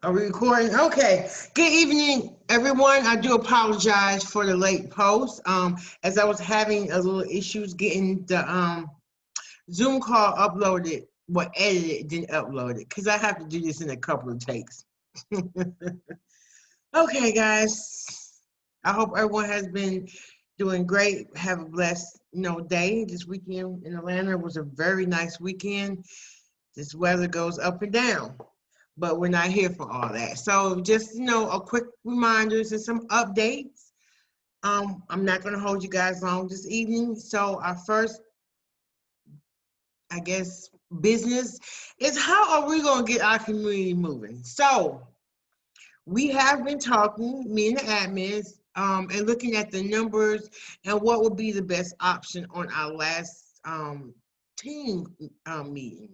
Are we recording? Okay. Good evening, everyone. I do apologize for the late post. As I was having a little issues getting the Zoom call uploaded, edited, then uploaded, because I have to do this in a couple of takes. Okay, guys. I hope everyone has been doing great. Have a blessed, day. This weekend in Atlanta was a very nice weekend. This weather goes up and down, but we're not here for all that. So just, a quick reminders and some updates. I'm not going to hold you guys long this evening. So our first, I guess, business is how are we going to get our community moving? So we have been talking, me and the admins, and looking at the numbers and what would be the best option on our last team meeting.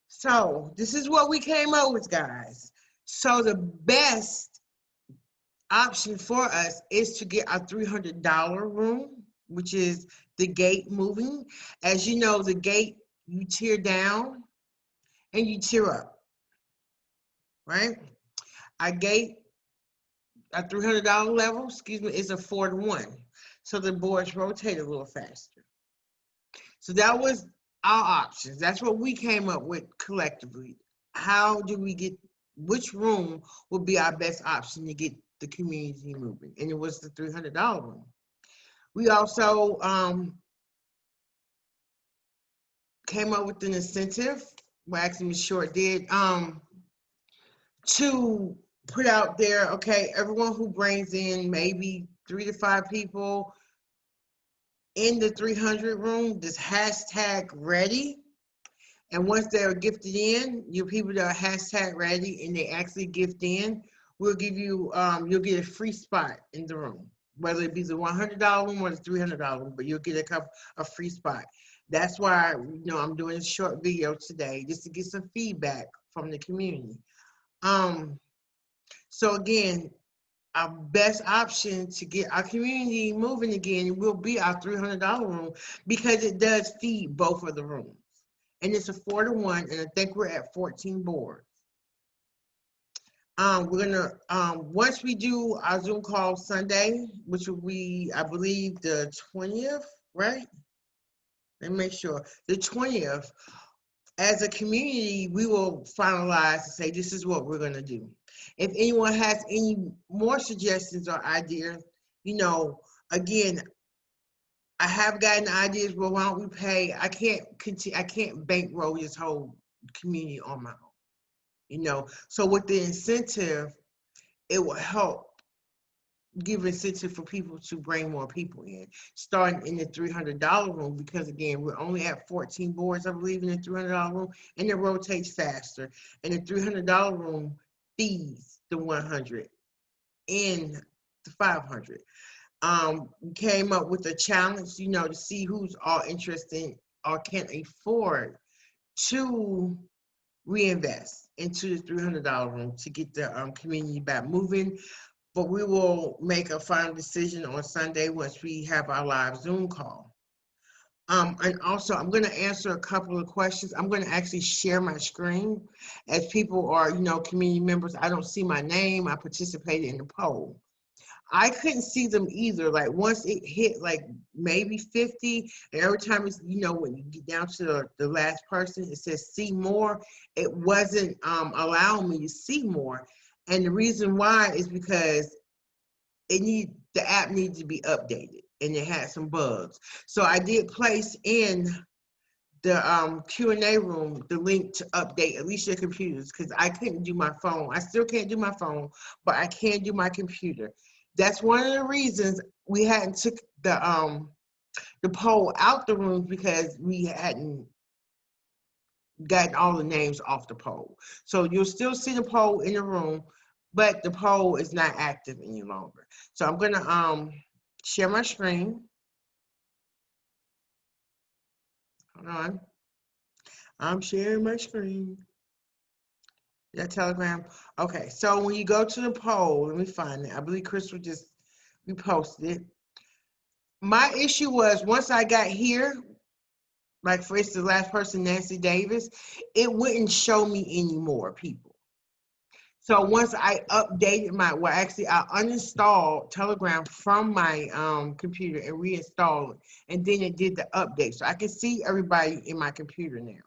So this is what we came up with, guys. So the best option for us is to get our $300 room, which is the gate moving. As you know, the gate, you tear down and you tear up, right? Our gate, our $300 level, is a 4-to-1. So the boards rotate a little faster. So that was our options. That's what we came up with collectively. How do we get, which room would be our best option to get the community moving? And it was the $300 room. We also came up with an incentive, well, actually Ms. Short did, to put out there, okay, everyone who brings in maybe 3 to 5 people in the 300 room, this hashtag ready. And once they're gifted in, your people that are hashtag ready and they actually gift in, we'll give you, you'll get a free spot in the room, whether it be the $100 room or the $300 room, but you'll get a free spot. That's why, I'm doing a short video today just to get some feedback from the community. So again, our best option to get our community moving again will be our $300 room because it does feed both of the rooms. And it's a 4-to-1, and I think we're at 14 boards. We're gonna once we do our Zoom call Sunday, which will be, I believe, the 20th, right? Let me make sure. The 20th, as a community, we will finalize and say this is what we're gonna do. If anyone has any more suggestions or ideas, again, I have gotten ideas. Well, why don't we pay? I can't continue. I can't bankroll this whole community on my own. So with the incentive, it will help give incentive for people to bring more people in, starting in the $300 room, because again, we're only at 14 boards, I believe, in the $300 room, and it rotates faster. And the $300 room feeds the 100 and the 500. We came up with a challenge, to see who's all interested or can afford to reinvest into the $300 room to get the community back moving. But we will make a final decision on Sunday once we have our live Zoom call. And also, I'm going to answer a couple of questions. I'm going to actually share my screen. As people are, community members, I don't see my name. I participated in the poll. I couldn't see them either. Like once it hit like maybe 50, and every time it's, when you get down to the last person, it says see more. It wasn't allowing me to see more. And the reason why is because the app needs to be updated and it had some bugs. So I did place in the Q&A room the link to update at least your computers, because I couldn't do my phone. I still can't do my phone, but I can do my computer. That's one of the reasons we hadn't took the poll out the room, because we hadn't gotten all the names off the poll. So you'll still see the poll in the room, but the poll is not active any longer. So I'm gonna share my screen. Hold on. I'm sharing my screen. That Telegram. Okay, so when you go to the poll, let me find it. I believe Crystal just reposted it. My issue was once I got here, like, for instance, the last person, Nancy Davis, it wouldn't show me any more people. So once I updated well, actually, I uninstalled Telegram from my computer and reinstalled it, and then it did the update. So I can see everybody in my computer now,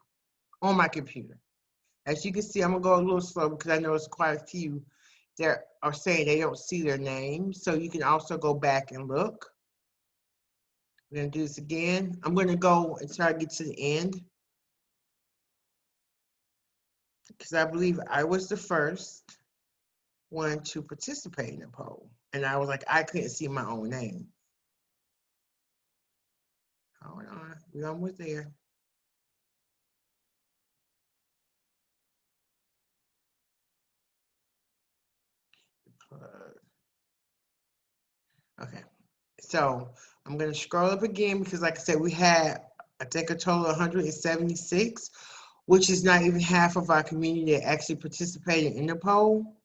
on my computer. As you can see, I'm gonna go a little slow because I know it's quite a few that are saying they don't see their name. So you can also go back and look. We're gonna do this again. I'm gonna go until I get to the end, because I believe I was the first one to participate in the poll. And I was like, I couldn't see my own name. Hold on, we're almost there. Okay, so I'm gonna scroll up again because like I said, we had, I think, a total of 176, which is not even half of our community that actually participated in the poll.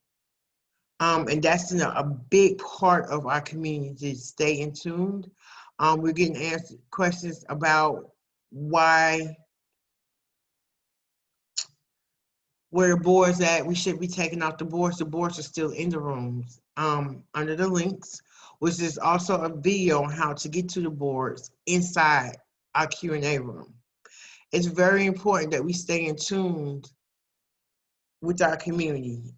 And that's a big part of our community to stay in tuned. We're getting answered questions about why, where the boards at. We should be taking off the boards. The boards are still in the rooms under the links, which is also a video on how to get to the boards inside our Q&A room. It's very important that we stay in tune with our community.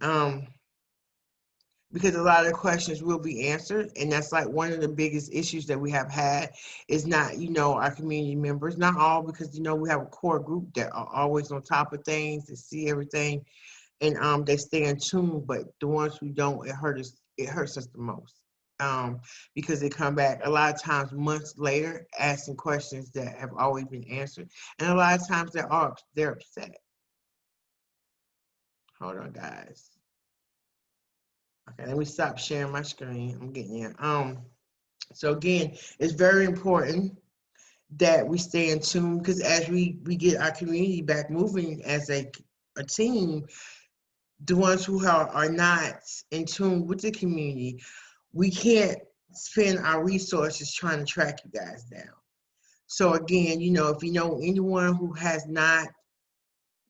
Because a lot of the questions will be answered, and that's like one of the biggest issues that we have had is not, our community members, not all, because we have a core group that are always on top of things, that see everything, and they stay in tune. But the ones who don't, it hurts us the most, because they come back a lot of times months later asking questions that have always been answered, and a lot of times they're upset. Hold on, guys. Okay, let me stop sharing my screen. I'm getting there. So again, it's very important that we stay in tune, because as we get our community back moving as a team, the ones who are not in tune with the community, we can't spend our resources trying to track you guys down. So again, if you know anyone who has not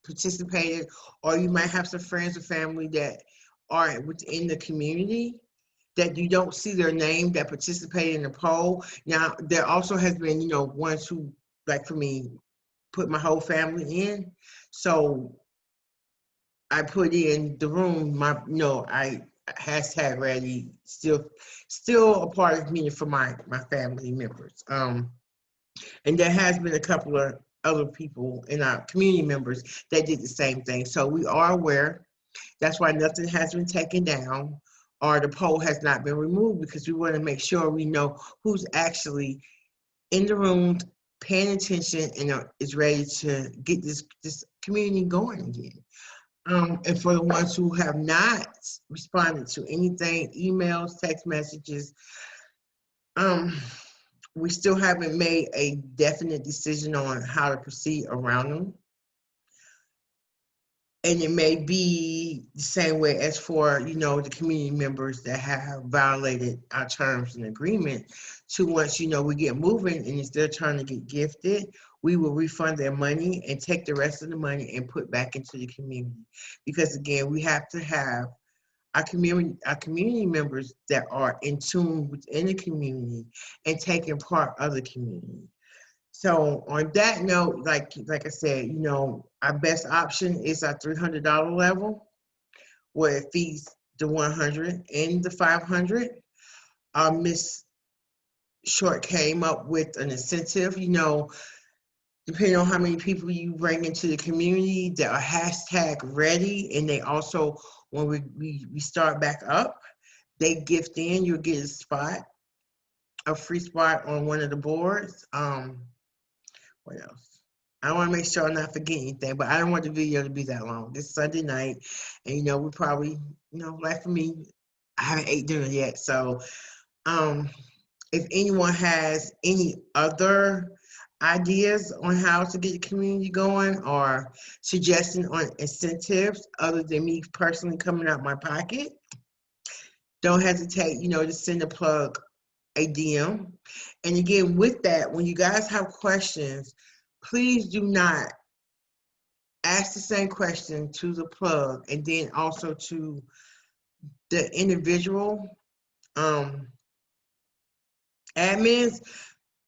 participated, or you might have some friends or family that are within the community that you don't see their name that participated in the poll. Now, there also has been, ones who, like for me, put my whole family in. So I put in the room, I hashtag ready, still a part of me for my family members. And there has been a couple of other people in our community members that did the same thing. So we are aware. That's why nothing has been taken down or the poll has not been removed, because we want to make sure we know who's actually in the room paying attention and is ready to get this community going again. And for the ones who have not responded to anything, emails, text messages, we still haven't made a definite decision on how to proceed around them. And it may be the same way as for, the community members that have violated our terms and agreement. To once, we get moving and it's their turn to get gifted, we will refund their money and take the rest of the money and put back into the community. Because again, we have to have our community members that are in tune within the community and taking part of the community. So on that note, like I said, our best option is our $300 level, where it feeds the 100 and the 500. Miss Short came up with an incentive, depending on how many people you bring into the community that are hashtag ready, and they also, when we start back up, they gift in, you'll get a free spot on one of the boards. What else? I want to make sure I'm not forgetting anything, but I don't want the video to be that long. This Sunday night, and we probably, like for me, I haven't ate dinner yet. So, if anyone has any other ideas on how to get the community going or suggesting on incentives other than me personally coming out my pocket, don't hesitate, to send a plug a DM. And again, with that, when you guys have questions, please do not ask the same question to the plug and then also to the individual admins.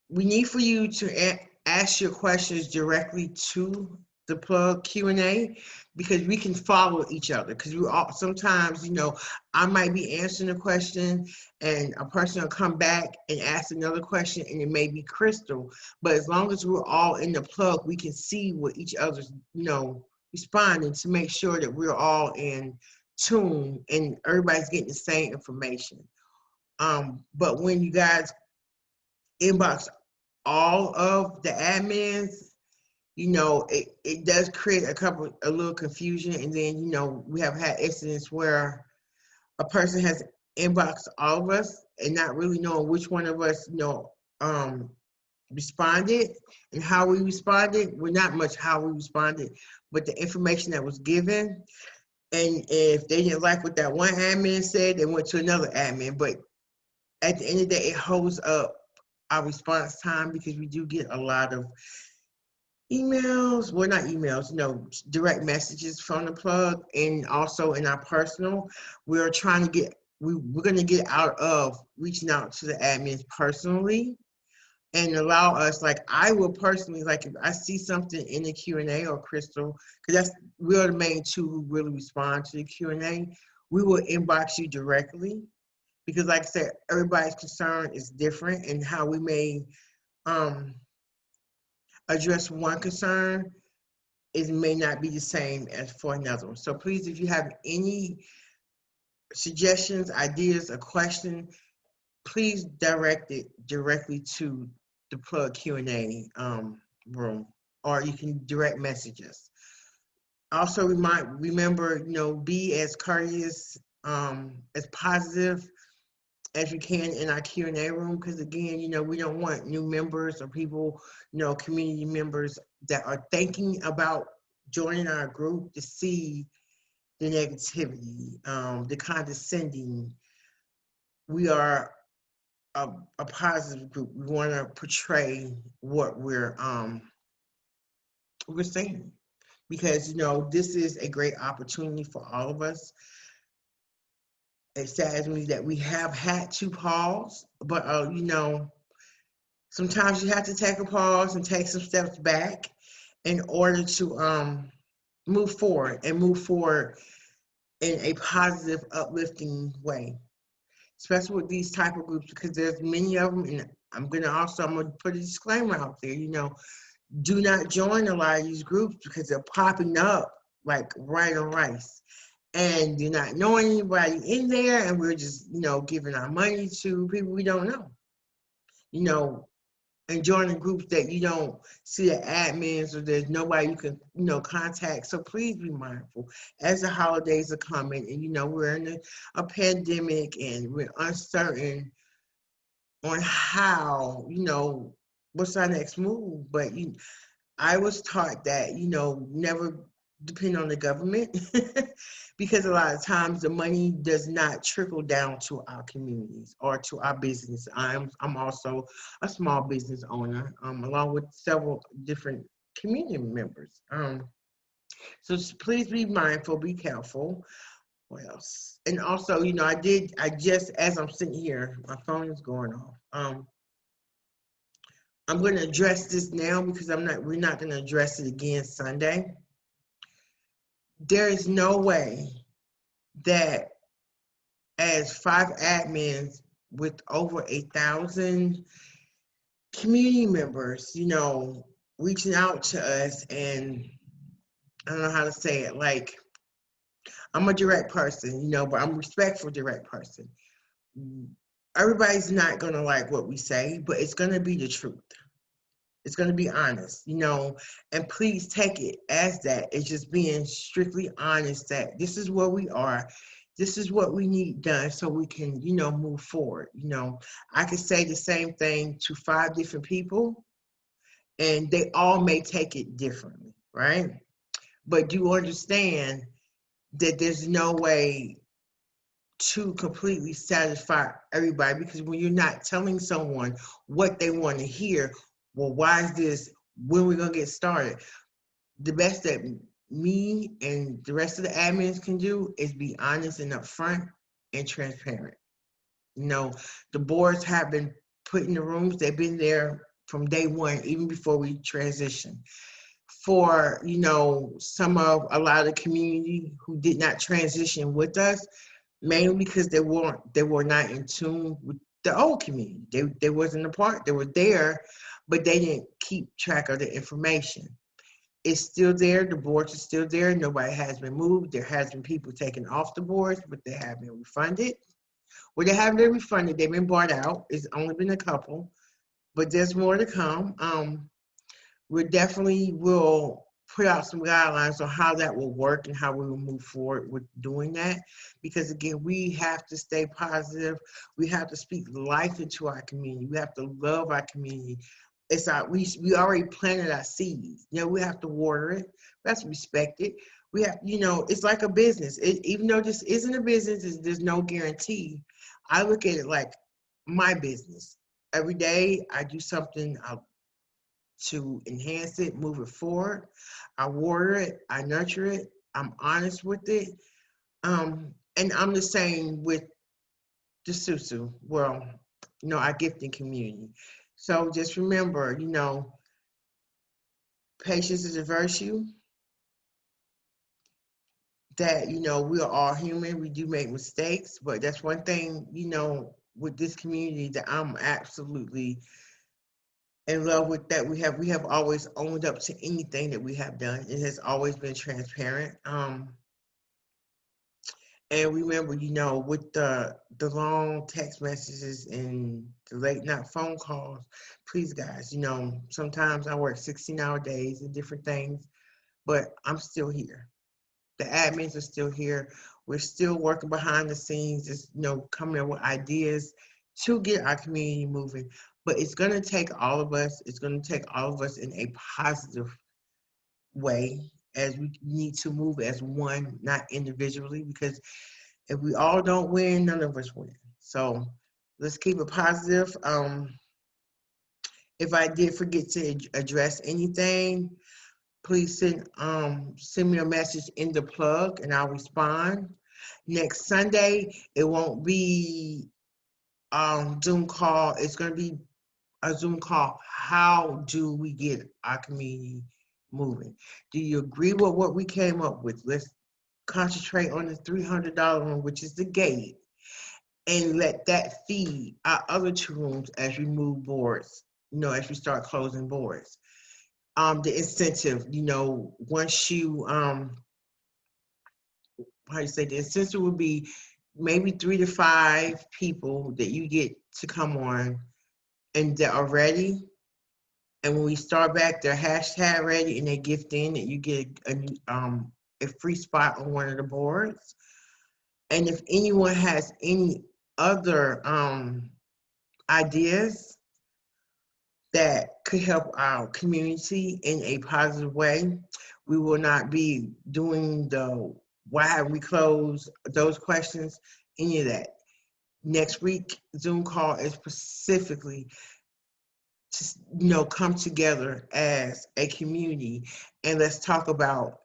We need for you to ask your questions directly to the plug Q&A because we can follow each other. Because we all sometimes, I might be answering a question and a person will come back and ask another question and it may be Crystal. But as long as we're all in the plug, we can see what each other's, responding to make sure that we're all in tune and everybody's getting the same information. But when you guys inbox all of the admins, it does create a little confusion. And then, we have had incidents where a person has inboxed all of us and not really knowing which one of us, responded and how we responded. Well, not much how we responded, but the information that was given. And if they didn't like what that one admin said, they went to another admin. But at the end of the day, it holds up our response time because we do get a lot of emails, well, not emails, direct messages from the plug. And also in our personal, we're trying to we're going to get out of reaching out to the admins personally and allow us, like I will personally, like if I see something in the Q&A or Crystal, because we're the main two who really respond to the Q&A, we will inbox you directly because like I said, everybody's concern is different and how we may address one concern may not be the same as for another one. So please, if you have any suggestions, ideas, or question, please direct it directly to the plug Q&A room, or you can direct message us. Also, remember, be as courteous, as positive as you can in our Q&A room, because again, we don't want new members or people, community members that are thinking about joining our group to see the negativity, the condescending. We are a positive group. We want to portray what we're saying, because this is a great opportunity for all of us. It saddens me that we have had to pause, but sometimes you have to take a pause and take some steps back in order to move forward in a positive, uplifting way, especially with these type of groups, because there's many of them. And I'm gonna put a disclaimer out there, do not join a lot of these groups because they're popping up like rice on rice. And you're not knowing anybody in there, and we're just, giving our money to people we don't know, and joining groups that you don't see the admins or there's nobody you can, contact. So please be mindful as the holidays are coming and, we're in a pandemic and we're uncertain on how, what's our next move. But I was taught that, never depend on the government because a lot of times the money does not trickle down to our communities or to our business. I'm also a small business owner, along with several different community members. So please be mindful, be careful. What else? And also, I just, as I'm sitting here, my phone is going off. I'm going to address this now because we're not going to address it again Sunday. There is no way that as 5 admins with over 1,000 community members, reaching out to us, and I don't know how to say it, like, I'm a direct person, but I'm a respectful direct person. Everybody's not going to like what we say, but it's going to be the truth. It's going to be honest, and please take it as that. It's just being strictly honest that this is where we are. This is what we need done so we can, move forward. I could say the same thing to 5 different people and they all may take it differently, right? But do understand that there's no way to completely satisfy everybody, because when you're not telling someone what they want to hear, well, why is this? When we're going to get started? The best that me and the rest of the admins can do is be honest and upfront and transparent. You know, the boards have been put in the rooms, they've been there from day one, even before we transition. For, you know, some of a lot of the community who did not transition with us, mainly because they were not in tune with the old community. They wasn't a part, they were there, but they didn't keep track of the information. It's still there, the boards are still there, nobody has been moved. There has been people taken off the boards, but they have been refunded. Well, they haven't been refunded, they've been bought out. It's only been a couple, but there's more to come. We definitely will put out some guidelines on how that will work and how we will move forward with doing that. Because again, we have to stay positive. We have to speak life into our community. We have to love our community. It's our, we already planted our seeds. You know, we have to water it. We have to respect it. We have, you know, it's like a business. Even though this isn't a business, there's no guarantee. I look at it like my business. Every day I do something, to enhance it, move it forward. I water it, I nurture it, I'm honest with it. And I'm the same with the Susu. Well, you know, our gifting community. So just remember, you know, patience is a virtue. That, you know, we are all human. We do make mistakes, but that's one thing, you know, with this community that I'm absolutely in love with, that we have always owned up to anything that we have done. It has always been transparent. And remember, you know, with the long text messages and the late night phone calls, please guys, you know, sometimes I work 16-hour days and different things, but I'm still here. The admins are still here. We're still working behind the scenes, just, you know, coming up with ideas to get our community moving. But it's going to take all of us. It's going to take all of us in a positive way, as we need to move as one, not individually, because if we all don't win, none of us win. So let's keep it positive. If I did forget to address anything, please send me a message in the plug and I'll respond. Next Sunday, it won't be Zoom call. It's going to be a Zoom call. How do we get our community moving? Do you agree with what we came up with? Let's concentrate on the $300 one, which is the gate, and let that feed our other two rooms as we move boards, you know, as we start closing boards. The incentive, you know, once you, how you say, the incentive would be maybe 3 to 5 people that you get to come on and that are ready. And when we start back, they're hashtag ready and they gift in, and you get a free spot on one of the boards. And if anyone has any other ideas that could help our community in a positive way, we will not be doing the why have we closed, those questions, any of that. Next week, Zoom call is specifically to, you know, come together as a community and let's talk about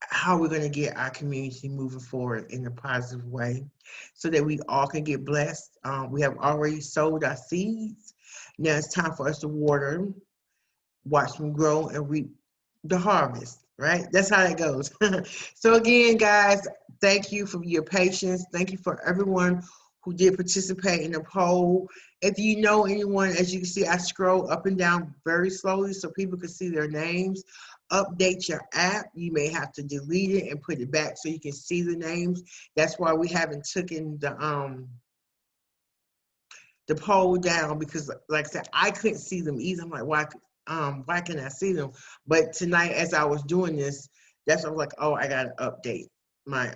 how we're going to get our community moving forward in a positive way so that we all can get blessed. We have already sowed our seeds. Now it's time for us to water them, watch them grow, and reap the harvest, right? That's how it goes. So again, guys, thank you for your patience. Thank you for everyone who did participate in the poll. If you know anyone, as you can see, I scroll up and down very slowly so people can see their names. Update your app. You may have to delete it and put it back so you can see the names. That's why we haven't taken the poll down, because like I said, I couldn't see them either. I'm like, why can't I see them? But tonight, as I was doing this, that's when I was like, oh, I gotta update my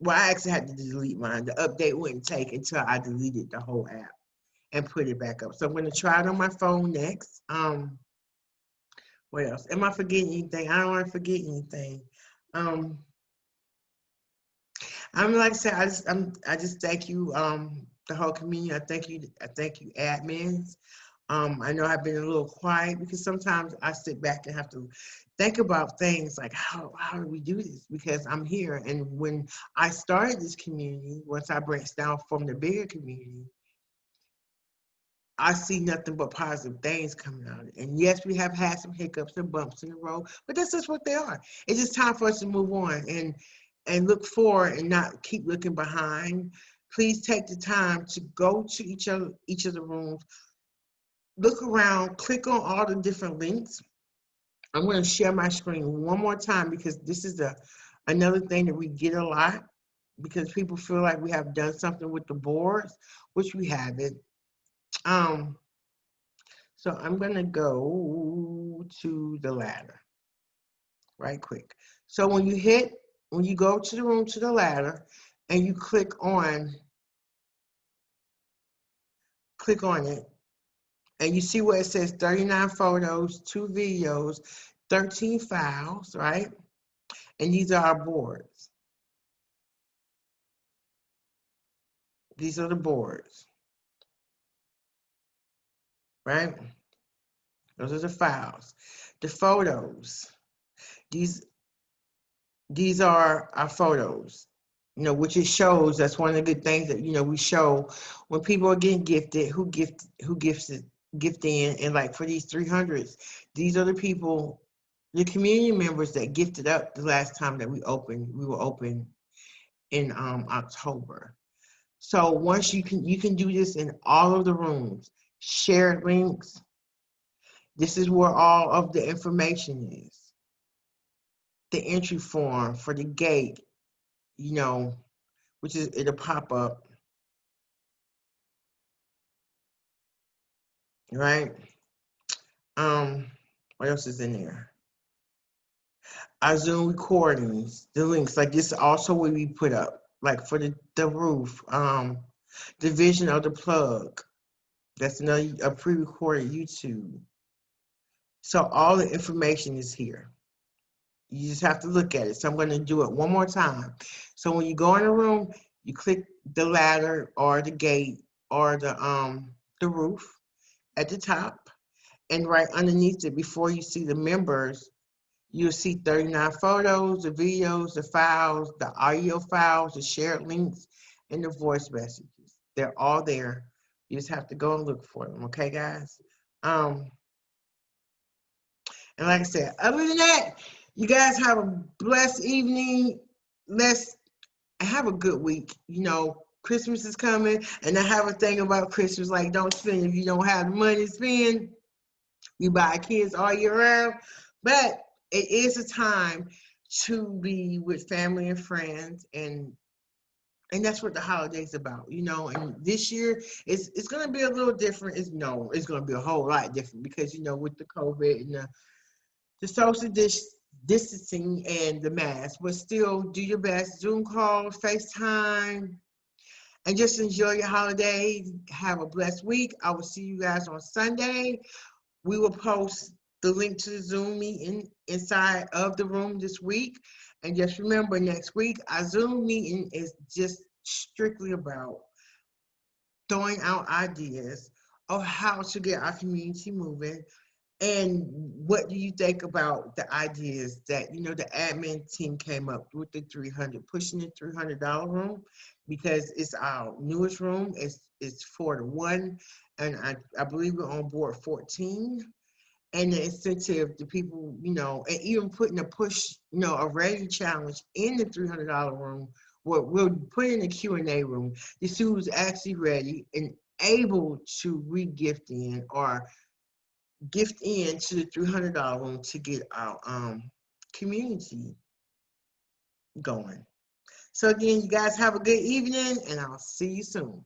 well, I actually had to delete mine. The update wouldn't take until I deleted the whole app and put it back up. So I'm gonna try it on my phone next. What else? Am I forgetting anything? I don't want to forget anything. I'm like I said, I just thank you, the whole community. I thank you admins. I know I've been a little quiet because sometimes I sit back and have to think about things like how do we do this? Because I'm here, and when I started this community, once I branched down from the bigger community, I see nothing but positive things coming out of it. And yes, we have had some hiccups and bumps in the road, but that's just what they are. It's just time for us to move on and look forward and not keep looking behind. Please take the time to go to each of the rooms, look around, click on all the different links. I'm going to share my screen one more time because this is another thing that we get a lot because people feel like we have done something with the boards, which we haven't. So I'm going to go to the ladder right quick. So when you go to the room to the ladder and you click on it, and you see where it says 39 photos, 2 videos, 13 files, right? And these are our boards. These are the boards, right? Those are the files. The photos, these are our photos, which it shows. That's one of the good things that, we show when people are getting gifted, who gifting. And like for these 300s, these are the people, the community members that gifted up the last time that we were open in October. So once you can do this in all of the rooms, shared links. This is where all of the information is. The entry form for the gate, which is, it'll pop up, right? What else is in there? Our Zoom recordings, the links, like this also will be put up, like for the roof, the vision of the plug. That's a pre-recorded YouTube. So all the information is here. You just have to look at it. So I'm going to do it one more time. So when you go in a room, you click the ladder or the gate or the roof at the top, and right underneath it, before you see the members, you'll see 39 photos, the videos, the files, the audio files, the shared links, and the voice messages. They're all there. You just have to go and look for them. Okay, guys? And like I said, other than that, you guys have a blessed evening. Let's have a good week. Christmas is coming, and I have a thing about Christmas, like don't spend if you don't have the money to spend. You buy kids all year round, but it is a time to be with family and friends, and that's what the holiday's about, and this year it's going to be a little different. It's going to be a whole lot different because, with the COVID and the social distancing and the mask, but still do your best. Zoom call, FaceTime, and just enjoy your holiday. Have a blessed week. I will see you guys on Sunday. We will post the link to the Zoom meeting inside of the room this week. And just remember, next week, our Zoom meeting is just strictly about throwing out ideas of how to get our community moving. And what do you think about the ideas that, the admin team came up with the 300, pushing the $300 room, because it's our newest room. It's 4-to-1, and I believe we're on board 14. And the incentive to people, and even putting a push, a ready challenge in the $300 room. We'll put in a Q&A room to see who's actually ready and able to re-gift in or gift in to the $300 room to get our community going. So again, you guys have a good evening, and I'll see you soon.